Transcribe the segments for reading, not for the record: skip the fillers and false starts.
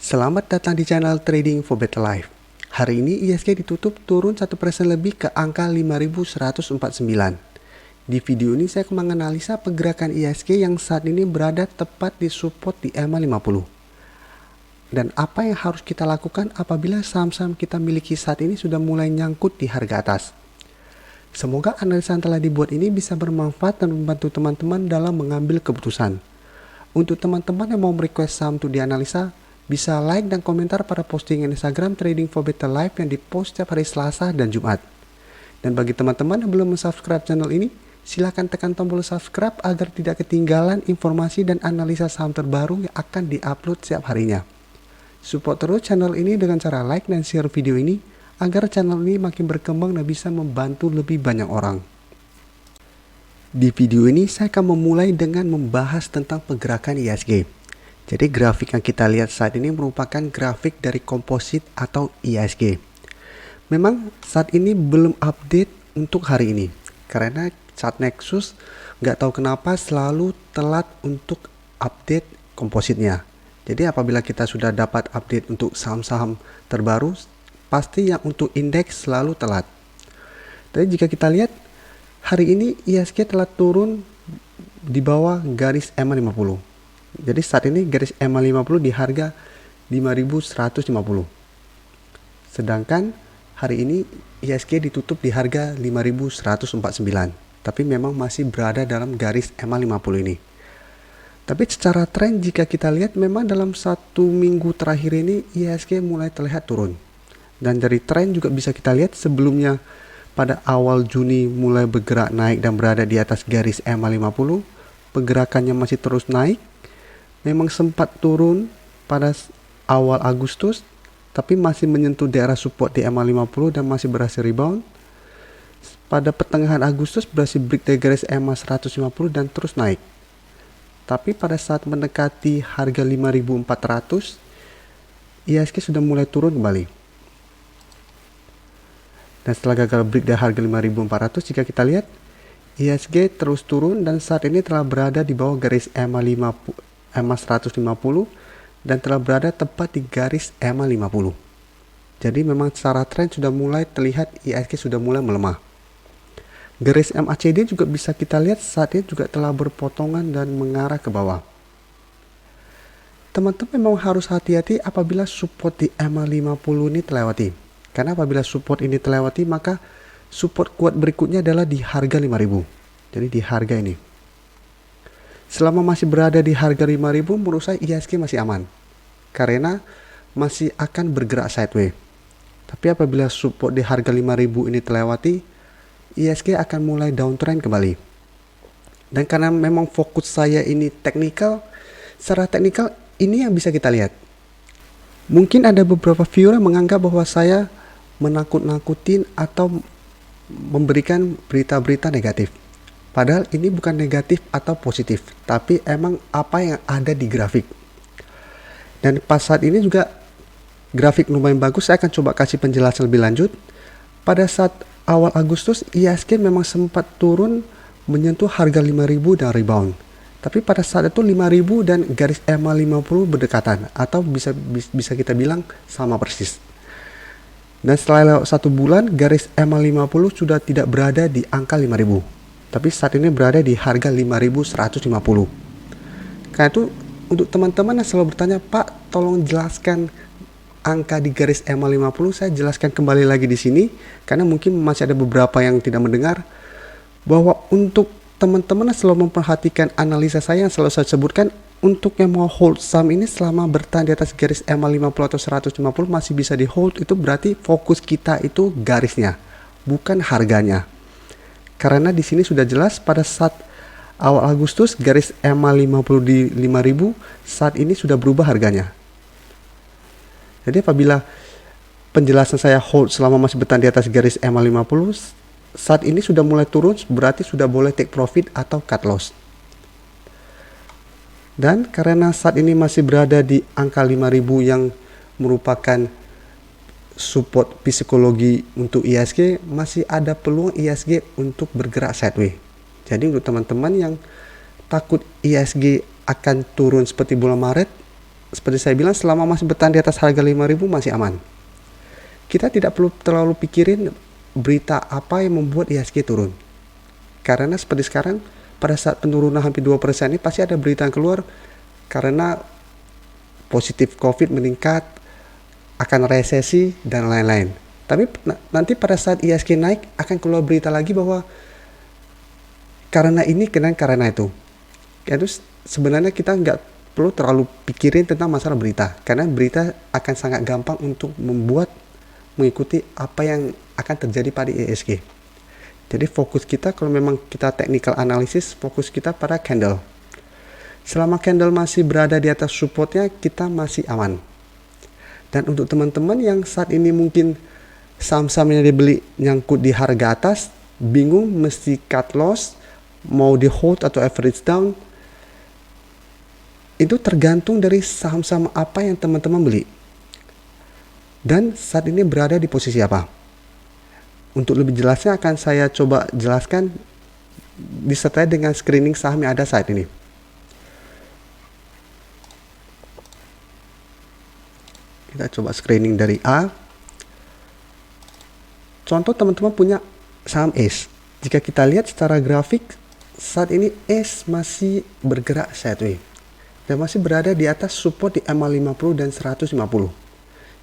Selamat datang di channel Trading for Better Life. Hari ini ISG ditutup turun 1% lebih ke angka 5.149. Di video ini saya akan menganalisa pergerakan ISG yang saat ini berada tepat di support di EMA 50. Dan apa yang harus kita lakukan apabila saham-saham kita miliki saat ini sudah mulai nyangkut di harga atas. Semoga analisa yang telah dibuat ini bisa bermanfaat dan membantu teman-teman dalam mengambil keputusan. Untuk teman-teman yang mau request saham untuk dianalisa, bisa like dan komentar pada postingan Instagram Trading for Better Life yang dipost setiap hari Selasa dan Jumat. Dan bagi teman-teman yang belum subscribe channel ini, silakan tekan tombol subscribe agar tidak ketinggalan informasi dan analisa saham terbaru yang akan diupload setiap harinya. Support terus channel ini dengan cara like dan share video ini agar channel ini makin berkembang dan bisa membantu lebih banyak orang. Di video ini saya akan memulai dengan membahas tentang pergerakan ISG. Jadi grafik yang kita lihat saat ini merupakan grafik dari komposit atau ISG. Memang saat ini belum update untuk hari ini karena saat Nexus nggak tahu kenapa selalu telat untuk update kompositnya. Jadi apabila kita sudah dapat update untuk saham-saham terbaru, pasti yang untuk indeks selalu telat. Tapi jika kita lihat hari ini ISG telah turun di bawah garis EMA 50. Jadi saat ini garis EMA 50 di harga 5.150. Sedangkan hari ini ISG ditutup di harga 5.149. Tapi memang masih berada dalam garis EMA 50 ini. Tapi secara tren jika kita lihat memang dalam 1 minggu terakhir ini ISG mulai terlihat turun. Dan dari tren juga bisa kita lihat sebelumnya pada awal Juni mulai bergerak naik dan berada di atas garis EMA 50. Pergerakannya masih terus naik. Memang sempat turun pada awal Agustus, tapi masih menyentuh daerah support di EMA 50 dan masih berhasil rebound. Pada pertengahan Agustus berhasil break dari garis EMA 150 dan terus naik. Tapi pada saat mendekati harga 5.400, ISG sudah mulai turun kembali. Dan setelah gagal break dari harga 5.400, jika kita lihat, ISG terus turun dan saat ini telah berada di bawah garis EMA 150 dan telah berada tepat di garis EMA 50. Jadi memang secara tren sudah mulai terlihat ISG sudah mulai melemah. Garis MACD juga bisa kita lihat saat ini juga telah berpotongan dan mengarah ke bawah. Teman-teman memang harus hati-hati apabila support di EMA 50 ini terlewati. Karena apabila support ini terlewati maka support kuat berikutnya adalah di harga 5.000. Jadi di harga ini. Selama masih berada di harga 5.000 menurut saya ISG masih aman. Karena masih akan bergerak sideways. Tapi apabila support di harga 5.000 ini terlewati, ISG akan mulai downtrend kembali. Dan karena memang fokus saya ini teknikal, secara teknikal ini yang bisa kita lihat. Mungkin ada beberapa viewer yang menganggap bahwa saya menakut-nakutin atau memberikan berita-berita negatif. Padahal ini bukan negatif atau positif, tapi emang apa yang ada di grafik. Dan pas saat ini juga grafik lumayan bagus, saya akan coba kasih penjelasan lebih lanjut. Pada saat awal Agustus, ISG memang sempat turun menyentuh harga 5.000 dan rebound. Tapi pada saat itu 5.000 dan garis EMA 50 berdekatan atau bisa kita bilang sama persis. Dan setelah 1 bulan, garis EMA 50 sudah tidak berada di angka 5.000. Tapi saat ini berada di harga 5.150. Karena itu untuk teman-teman yang selalu bertanya, Pak, tolong jelaskan angka di garis EMA 50, saya jelaskan kembali lagi di sini karena mungkin masih ada beberapa yang tidak mendengar bahwa untuk teman-teman yang selalu memperhatikan analisa saya yang selalu saya sebutkan, untuk yang mau hold saham ini selama bertahan di atas garis EMA 50 atau 150 masih bisa di hold, itu berarti fokus kita itu garisnya, bukan harganya. Karena di sini sudah jelas pada saat awal Agustus garis EMA 50 di 5.000 saat ini sudah berubah harganya. Jadi apabila penjelasan saya hold selama masih bertahan di atas garis EMA 50, saat ini sudah mulai turun, berarti sudah boleh take profit atau cut loss. Dan karena saat ini masih berada di angka 5.000 yang merupakan support psikologi untuk ISG, masih ada peluang ISG untuk bergerak sideways. Jadi untuk teman-teman yang takut ISG akan turun seperti bulan Maret, seperti saya bilang, selama masih bertahan di atas harga 5.000 masih aman. Kita tidak perlu terlalu pikirin berita apa yang membuat IHSG turun. Karena seperti sekarang, pada saat penurunan hampir 2% ini pasti ada berita yang keluar karena positif COVID meningkat, akan resesi, dan lain-lain. Tapi nanti pada saat IHSG naik, akan keluar berita lagi bahwa karena ini, karena itu. Itu sebenarnya kita nggak perlu terlalu pikirin tentang masalah berita. Karena berita akan sangat gampang untuk mengikuti apa yang akan terjadi pada IHSG. Jadi fokus kita, kalau memang kita technical analysis, fokus kita pada candle. Selama candle masih berada di atas supportnya, kita masih aman. Dan untuk teman-teman yang saat ini mungkin saham-saham yang dibeli nyangkut di harga atas, bingung mesti cut loss, mau di hold atau average down, itu tergantung dari saham-saham apa yang teman-teman beli. Dan saat ini berada di posisi apa. Untuk lebih jelasnya akan saya coba jelaskan disertai dengan screening saham yang ada saat ini. Kita coba screening dari A. Contoh teman-teman punya saham ACE. Jika kita lihat secara grafik, saat ini ACE masih bergerak sideways dan masih berada di atas support di MA50 dan 150.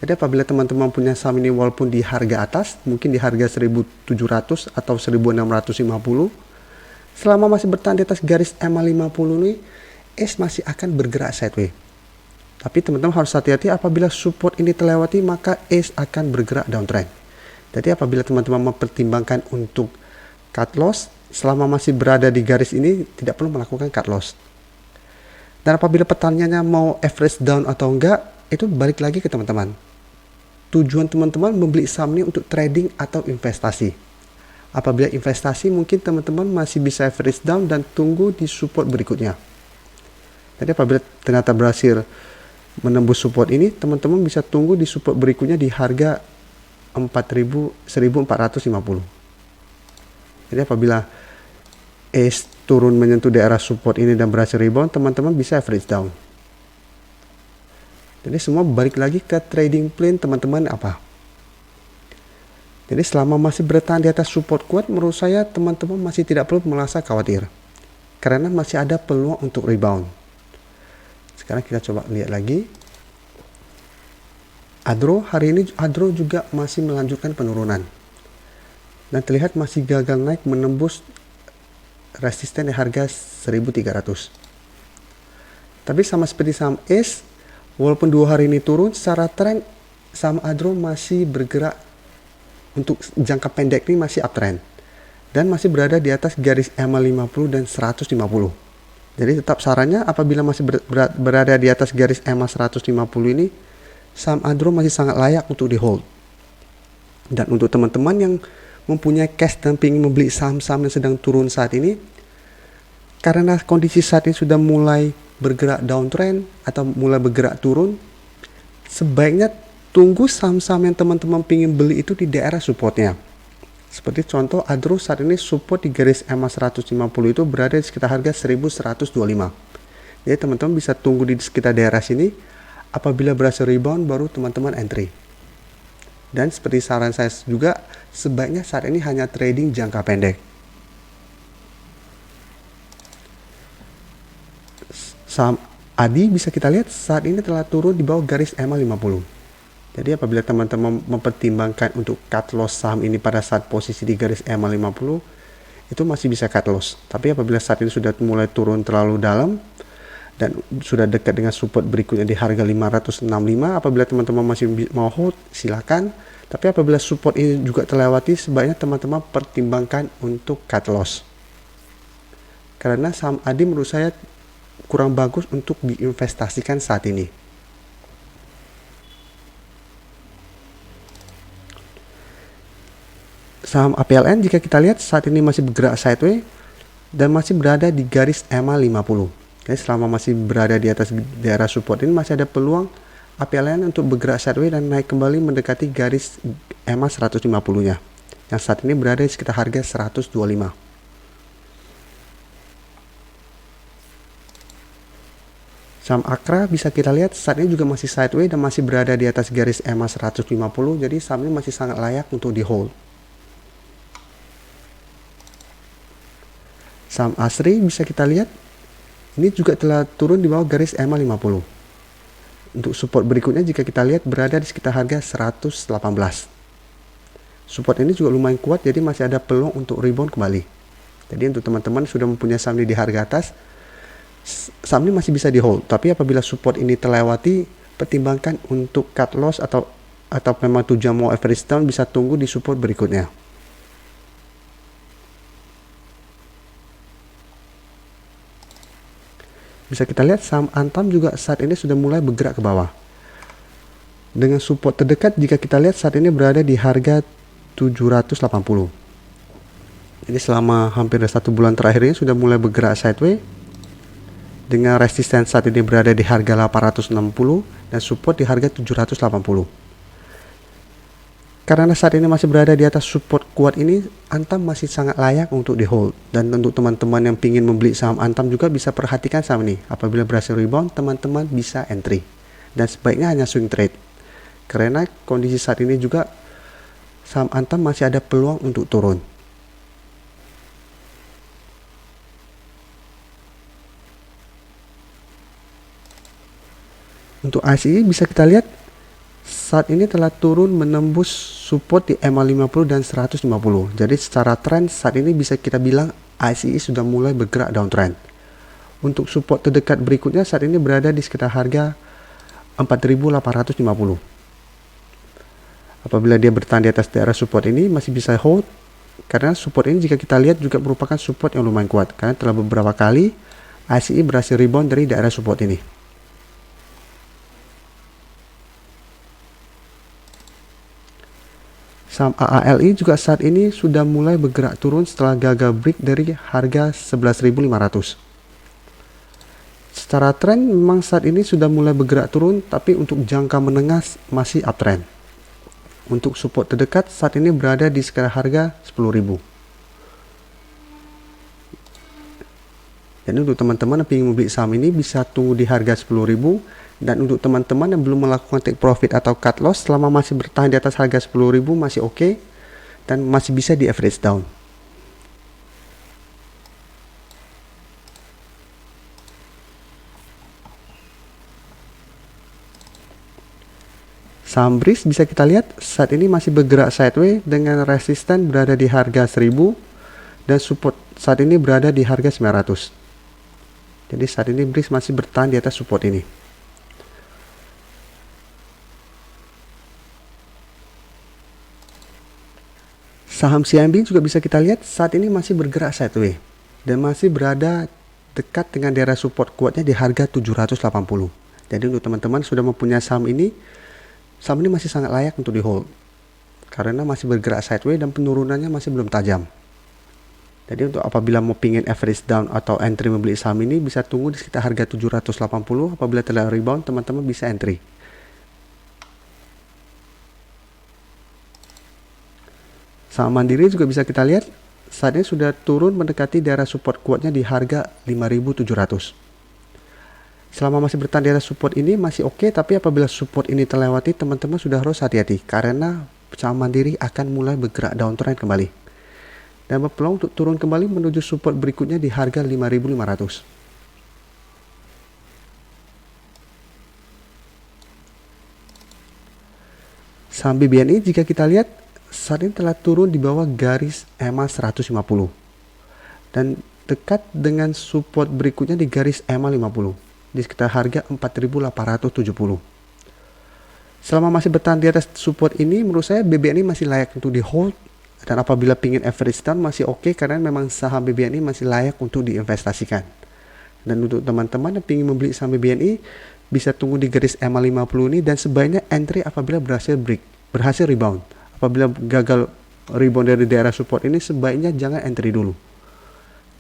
Jadi apabila teman-teman punya saham ini walaupun di harga atas, mungkin di harga 1.700 atau 1.650, selama masih bertahan di atas garis MA50 ini, ACE masih akan bergerak sideways. Tapi teman-teman harus hati-hati, apabila support ini terlewati, maka ACE akan bergerak downtrend. Jadi apabila teman-teman mempertimbangkan untuk cut loss, selama masih berada di garis ini, tidak perlu melakukan cut loss. Dan apabila pertanyaannya mau average down atau enggak, itu balik lagi ke teman-teman. Tujuan teman-teman membeli saham ini untuk trading atau investasi. Apabila investasi, mungkin teman-teman masih bisa average down dan tunggu di support berikutnya. Jadi apabila ternyata berhasil menembus support ini, teman-teman bisa tunggu di support berikutnya di harga 1.450. Jadi apabila ACE turun menyentuh daerah support ini dan berhasil rebound, teman-teman bisa average down. Jadi semua balik lagi ke trading plan teman-teman apa. Jadi selama masih bertahan di atas support kuat, menurut saya teman-teman masih tidak perlu merasa khawatir. Karena masih ada peluang untuk rebound. Sekarang kita coba lihat lagi. Adro, hari ini Adro juga masih melanjutkan penurunan. Dan terlihat masih gagal naik menembus resisten di harga 1.300. Tapi sama seperti saham ACE, walaupun 2 hari ini turun, secara tren saham Adro masih bergerak untuk jangka pendek ini masih uptrend. Dan masih berada di atas garis MA50 dan 150. Jadi tetap sarannya apabila masih berada di atas garis MA150 ini, saham Adro masih sangat layak untuk di hold. Dan untuk teman-teman yang mempunyai cash dan ingin membeli saham-saham yang sedang turun saat ini, karena kondisi saat ini sudah mulai bergerak downtrend atau mulai bergerak turun, sebaiknya tunggu saham-saham yang teman-teman ingin beli itu di daerah supportnya. Seperti contoh Adro saat ini support di garis MA150 itu berada di sekitar harga 1.125. Jadi teman-teman bisa tunggu di sekitar daerah sini. Apabila berhasil rebound, baru teman-teman entry. Dan seperti saran saya juga, sebaiknya saat ini hanya trading jangka pendek. Saham ADI bisa kita lihat saat ini telah turun di bawah garis MA50. Jadi apabila teman-teman mempertimbangkan untuk cut loss saham ini pada saat posisi di garis MA50, itu masih bisa cut loss. Tapi apabila saat ini sudah mulai turun terlalu dalam dan sudah dekat dengan support berikutnya di harga 565, apabila teman-teman masih mau hold, silakan. Tapi apabila support ini juga terlewati, sebaiknya teman-teman pertimbangkan untuk cut loss. Karena saham ADI menurut saya kurang bagus untuk diinvestasikan saat ini. Saham APLN jika kita lihat saat ini masih bergerak sideways dan masih berada di garis MA50. Jadi selama masih berada di atas daerah support ini, masih ada peluang APLN untuk bergerak sideways dan naik kembali mendekati garis EMA 150-nya yang saat ini berada di sekitar harga 125. Saham Akra bisa kita lihat saat ini juga masih sideways dan masih berada di atas garis EMA 150, jadi saham ini masih sangat layak untuk di hold. Saham Asri bisa kita lihat ini juga telah turun di bawah garis EMA 50. Untuk support berikutnya jika kita lihat berada di sekitar harga 118. Support ini juga lumayan kuat, jadi masih ada peluang untuk rebound kembali. Jadi untuk teman-teman sudah mempunyai saham ini di harga atas, saham ini masih bisa di hold, tapi apabila support ini terlewati, pertimbangkan untuk cut loss atau memang tujuan mau average down, bisa tunggu di support berikutnya. Bisa kita lihat saham Antam juga saat ini sudah mulai bergerak ke bawah. Dengan support terdekat jika kita lihat saat ini berada di harga 780. Jadi selama hampir 1 bulan terakhir ini sudah mulai bergerak sideways. Dengan resisten saat ini berada di harga 860 dan support di harga 780. Karena saat ini masih berada di atas support kuat ini, Antam masih sangat layak untuk di hold. Dan untuk teman-teman yang ingin membeli saham Antam juga bisa perhatikan saham ini. Apabila berhasil rebound, teman-teman bisa entry. Dan sebaiknya hanya swing trade. Karena kondisi saat ini juga saham Antam masih ada peluang untuk turun. Untuk ASI bisa kita lihat saat ini telah turun menembus support di EMA 50 dan 150. Jadi secara tren saat ini bisa kita bilang ASI sudah mulai bergerak downtrend. Untuk support terdekat berikutnya saat ini berada di sekitar harga 4.850. Apabila dia bertahan di atas daerah support ini masih bisa hold, karena support ini jika kita lihat juga merupakan support yang lumayan kuat, karena telah beberapa kali ASI berhasil rebound dari daerah support ini. Saham AALI juga saat ini sudah mulai bergerak turun setelah gagal break dari harga 11.500. Secara tren memang saat ini sudah mulai bergerak turun, tapi untuk jangka menengah masih uptrend. Untuk support terdekat saat ini berada di sekitar harga 10.000. Jadi untuk teman-teman yang ingin membeli saham ini bisa tunggu di harga 10.000. Dan untuk teman-teman yang belum melakukan take profit atau cut loss selama masih bertahan di atas harga 10.000 masih oke, dan masih bisa di average down. Saham BRIS bisa kita lihat saat ini masih bergerak sideways dengan resisten berada di harga 1000 dan support saat ini berada di harga 900. Jadi saat ini BRIS masih bertahan di atas support ini. Saham CIMB juga bisa kita lihat saat ini masih bergerak sideways dan masih berada dekat dengan daerah support kuatnya di harga 780. Jadi untuk teman-teman sudah mempunyai saham ini masih sangat layak untuk di hold karena masih bergerak sideways dan penurunannya masih belum tajam. Jadi untuk apabila mau pingin average down atau entry membeli saham ini bisa tunggu di sekitar harga 780. Apabila telah rebound teman-teman bisa entry. Saham Mandiri juga bisa kita lihat saat ini sudah turun mendekati daerah support kuatnya di harga 5.700. Selama masih bertahan di atas support ini masih oke, tapi apabila support ini terlewati teman-teman sudah harus hati-hati karena saham Mandiri akan mulai bergerak downtrend kembali dan berpeluang untuk turun kembali menuju support berikutnya di harga 5.500. Saham BBNI jika kita lihat saat ini telah turun di bawah garis EMA 150 dan dekat dengan support berikutnya di garis EMA 50 di sekitar harga 4.870. Selama masih bertahan di atas support ini menurut saya BBNI masih layak untuk di hold, dan apabila pingin average down masih oke karena memang saham BBNI masih layak untuk diinvestasikan. Dan untuk teman-teman yang ingin membeli saham BBNI bisa tunggu di garis EMA 50 ini dan sebaiknya entry apabila berhasil rebound. Apabila gagal rebound dari daerah support ini sebaiknya jangan entry dulu.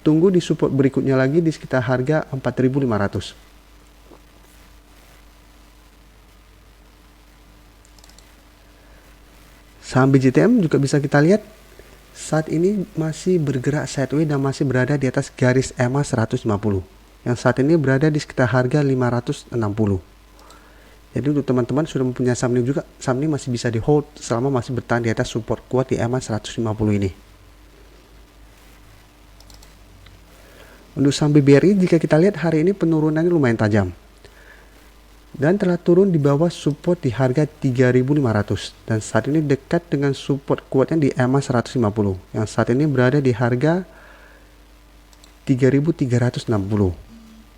Tunggu di support berikutnya lagi di sekitar harga 4.500. Saham BJTM juga bisa kita lihat saat ini masih bergerak sideways dan masih berada di atas garis EMA 150. yang saat ini berada di sekitar harga 560. Jadi untuk teman-teman sudah mempunyai saham ini juga, saham ini masih bisa di hold selama masih bertahan di atas support kuat di EMA 150 ini. Untuk saham BBRI, jika kita lihat hari ini penurunannya lumayan tajam dan telah turun di bawah support di harga 3.500 dan saat ini dekat dengan support kuatnya di EMA 150 yang saat ini berada di harga 3.360.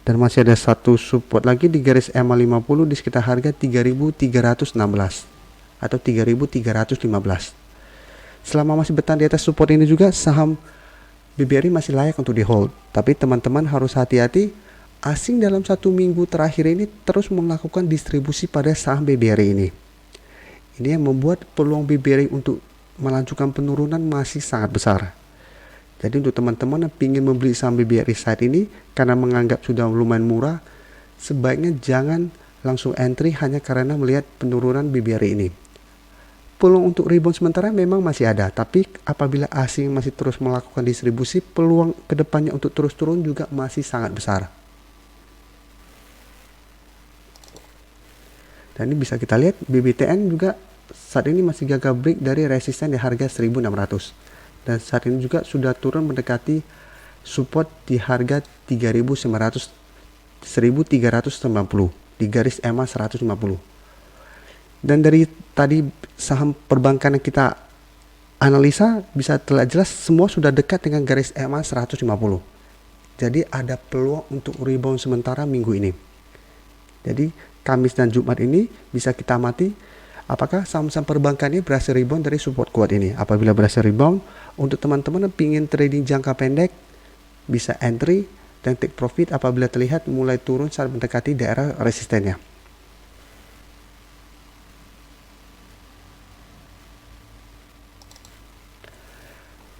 Dan masih ada satu support lagi di garis EMA 50 di sekitar harga 3.316 atau 3.315. Selama masih bertahan di atas support ini juga, saham BBRI masih layak untuk di hold. Tapi teman-teman harus hati-hati, asing dalam 1 minggu terakhir ini terus melakukan distribusi pada saham BBRI ini. Ini yang membuat peluang BBRI untuk melanjutkan penurunan masih sangat besar. Jadi untuk teman-teman yang ingin membeli saham BBRI saat ini karena menganggap sudah lumayan murah, sebaiknya jangan langsung entry hanya karena melihat penurunan BBRI ini. Peluang untuk rebound sementara memang masih ada, tapi apabila asing masih terus melakukan distribusi, peluang kedepannya untuk terus turun juga masih sangat besar. Dan ini bisa kita lihat BBTN juga saat ini masih gagal break dari resisten di harga 1.600. Dan saat ini juga sudah turun mendekati support di harga 1.390 di garis EMA 150. Dan dari tadi saham perbankan yang kita analisa bisa terlihat jelas semua sudah dekat dengan garis EMA 150. Jadi ada peluang untuk rebound sementara minggu ini. Jadi Kamis dan Jumat ini bisa kita amati apakah saham-saham perbankan ini berhasil rebound dari support kuat ini. Apabila berhasil rebound, untuk teman-teman yang ingin trading jangka pendek, bisa entry dan take profit apabila terlihat mulai turun saat mendekati daerah resistennya.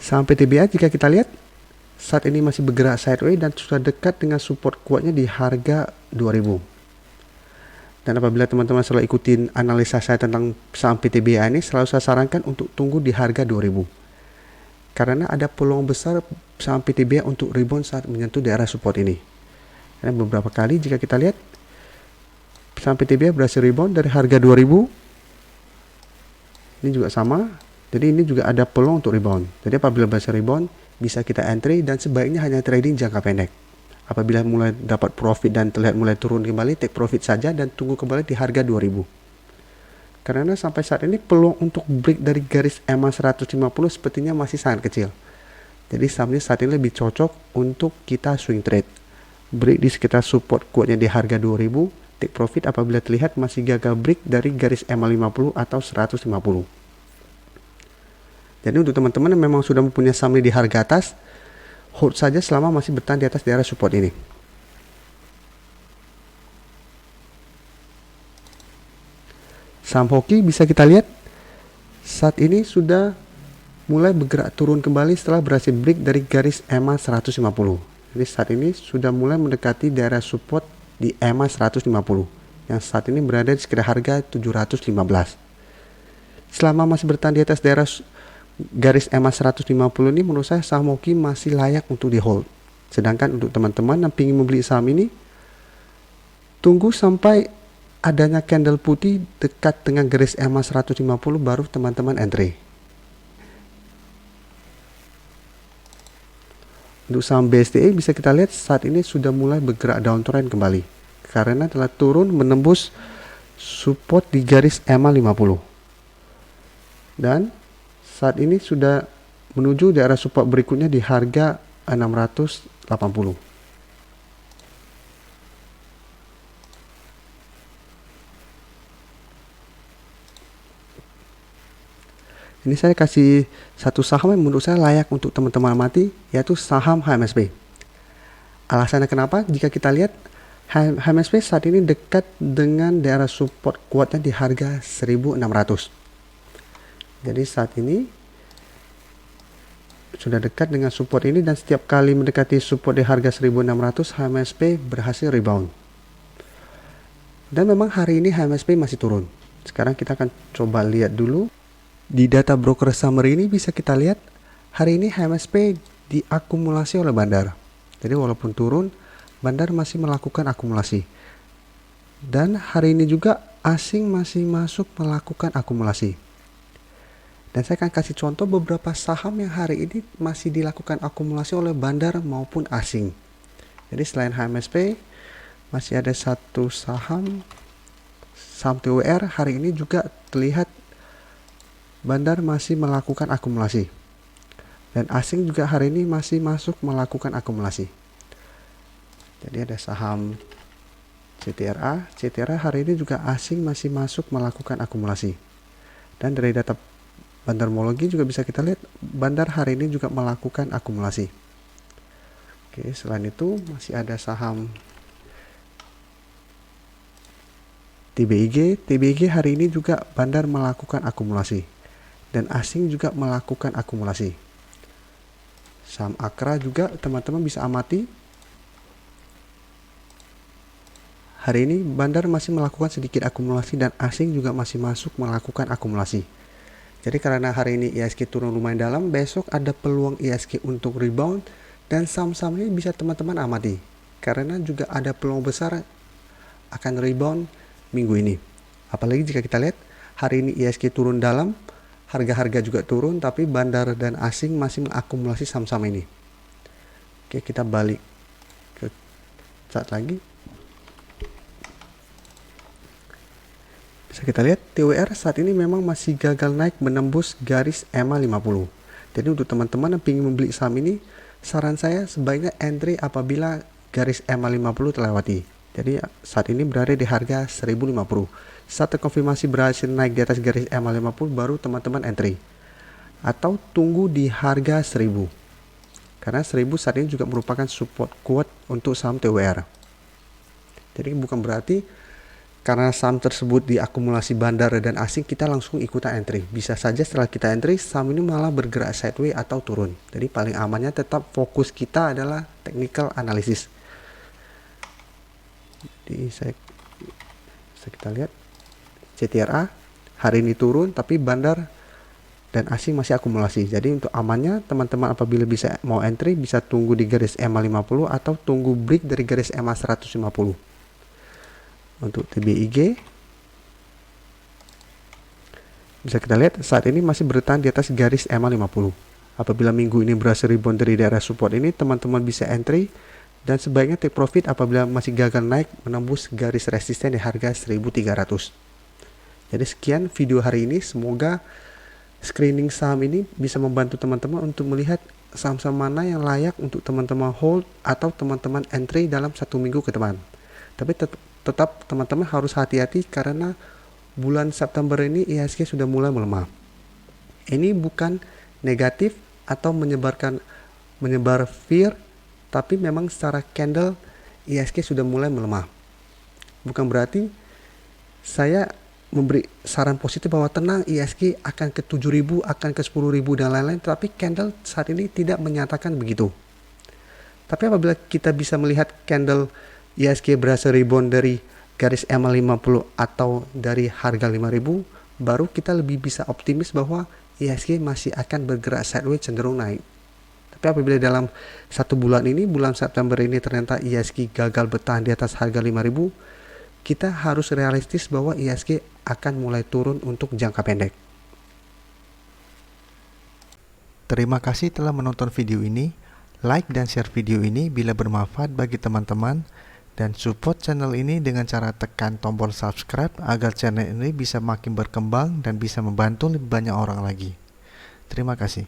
Saham PTBA jika kita lihat, saat ini masih bergerak sideways dan sudah dekat dengan support kuatnya di harga 2000. Dan apabila teman-teman selalu ikutin analisa saya tentang saham PTBA ini, selalu saya sarankan untuk tunggu di harga 2000. Karena ada peluang besar saham PTBA untuk rebound saat menyentuh daerah support ini. Karena beberapa kali jika kita lihat, saham PTBA berhasil rebound dari harga 2000. Ini juga sama. Jadi ini juga ada peluang untuk rebound. Jadi apabila berhasil rebound, bisa kita entry dan sebaiknya hanya trading jangka pendek. Apabila mulai dapat profit dan terlihat mulai turun kembali, take profit saja dan tunggu kembali di harga 2000. Karena sampai saat ini peluang untuk break dari garis EMA 150 sepertinya masih sangat kecil. Jadi saham ini saat ini lebih cocok untuk kita swing trade. Break di sekitar support kuatnya di harga 2000, take profit apabila terlihat masih gagal break dari garis EMA 50 atau 150. Jadi untuk teman-teman yang memang sudah mempunyai saham ini di harga atas, hold saja selama masih bertahan di atas daerah support ini. Saham hoki bisa kita lihat saat ini sudah mulai bergerak turun kembali setelah berhasil break dari garis EMA 150. Jadi saat ini sudah mulai mendekati daerah support di EMA 150 yang saat ini berada di sekitar harga 715. Selama masih bertahan di atas daerah garis EMA 150 ini, menurut saya saham hoki masih layak untuk di hold. Sedangkan untuk teman-teman yang ingin membeli saham ini, tunggu sampai adanya candle putih dekat dengan garis EMA 150 baru teman-teman entry. Untuk saham BSDE bisa kita lihat saat ini sudah mulai bergerak downtrend kembali karena telah turun menembus support di garis EMA 50. Dan saat ini sudah menuju daerah support berikutnya di harga 680. Ini saya kasih satu saham yang menurut saya layak untuk teman-teman amati, yaitu saham HMSP. Alasannya kenapa? Jika kita lihat, HMSP saat ini dekat dengan daerah support kuatnya di harga 1.600. Jadi saat ini sudah dekat dengan support ini dan setiap kali mendekati support di harga 1.600, HMSP berhasil rebound. Dan memang hari ini HMSP masih turun. Sekarang kita akan coba lihat dulu. Di data broker summary ini bisa kita lihat hari ini HMSP diakumulasi oleh bandar. Jadi walaupun turun bandar masih melakukan akumulasi. Dan hari ini juga asing masih masuk melakukan akumulasi. Dan saya akan kasih contoh beberapa saham yang hari ini masih dilakukan akumulasi oleh bandar maupun asing. Jadi selain HMSP, masih ada satu saham TWR hari ini juga terlihat bandar masih melakukan akumulasi. Dan asing juga hari ini masih masuk melakukan akumulasi. Jadi ada saham CTRA hari ini juga asing masih masuk melakukan akumulasi. Dan dari data bandarmologi juga bisa kita lihat bandar hari ini juga melakukan akumulasi. Oke, selain itu masih ada saham TBIG hari ini juga bandar melakukan akumulasi dan asing juga melakukan akumulasi. Saham Akra juga teman-teman bisa amati. Hari ini bandar masih melakukan sedikit akumulasi dan asing juga masih masuk melakukan akumulasi. Jadi karena hari ini IHSG turun lumayan dalam, besok ada peluang IHSG untuk rebound dan saham-saham ini bisa teman-teman amati. Karena juga ada peluang besar akan rebound minggu ini. Apalagi jika kita lihat hari ini IHSG turun dalam, harga-harga juga turun, tapi bandar dan asing masih mengakumulasi saham-saham ini. Oke, kita balik ke chart lagi. Bisa kita lihat TWR saat ini memang masih gagal naik menembus garis EMA 50. Jadi untuk teman-teman yang ingin membeli saham ini, saran saya sebaiknya entry apabila garis EMA 50 terlewati. Jadi saat ini berada di harga 1050. Saat terkonfirmasi berhasil naik di atas garis EMA 50 baru teman-teman entry. Atau tunggu di harga 1000. Karena 1000 saat ini juga merupakan support kuat untuk saham TWR. Jadi bukan berarti karena saham tersebut diakumulasi bandar dan asing kita langsung ikutan entry. Bisa saja setelah kita entry saham ini malah bergerak sideways atau turun. Jadi paling amannya tetap fokus kita adalah technical analysis. Jadi kita lihat CTRA hari ini turun tapi bandar dan asing masih akumulasi. Jadi untuk amannya teman-teman apabila bisa mau entry bisa tunggu di garis EMA 50 atau tunggu break dari garis EMA 150. Untuk TBIG bisa kita lihat saat ini masih bertahan di atas garis EMA 50. Apabila minggu ini berhasil rebound dari daerah support ini, teman-teman bisa entry dan sebaiknya take profit apabila masih gagal naik menembus garis resisten di harga 1300. Jadi sekian video hari ini, semoga screening saham ini bisa membantu teman-teman untuk melihat saham-saham mana yang layak untuk teman-teman hold atau teman-teman entry dalam 1 minggu ke depan. Tapi tetap teman-teman harus hati-hati karena bulan September ini IHSG sudah mulai melemah. Ini bukan negatif atau menyebar fear, tapi memang secara candle IHSG sudah mulai melemah. Bukan berarti saya memberi saran positif bahwa tenang IHSG akan ke 7.000, akan ke 10.000 dan lain-lain, tapi candle saat ini tidak menyatakan begitu. Tapi apabila kita bisa melihat candle IHSG berhasil rebound dari garis EMA 50 atau dari harga 5.000, baru kita lebih bisa optimis bahwa IHSG masih akan bergerak sideways cenderung naik. Tapi apabila dalam 1 bulan ini, bulan September ini ternyata IHSG gagal bertahan di atas harga 5.000, kita harus realistis bahwa IHSG akan mulai turun untuk jangka pendek. Terima kasih telah menonton video ini. Like dan share video ini bila bermanfaat bagi teman-teman. Dan support channel ini dengan cara tekan tombol subscribe agar channel ini bisa makin berkembang dan bisa membantu lebih banyak orang lagi. Terima kasih.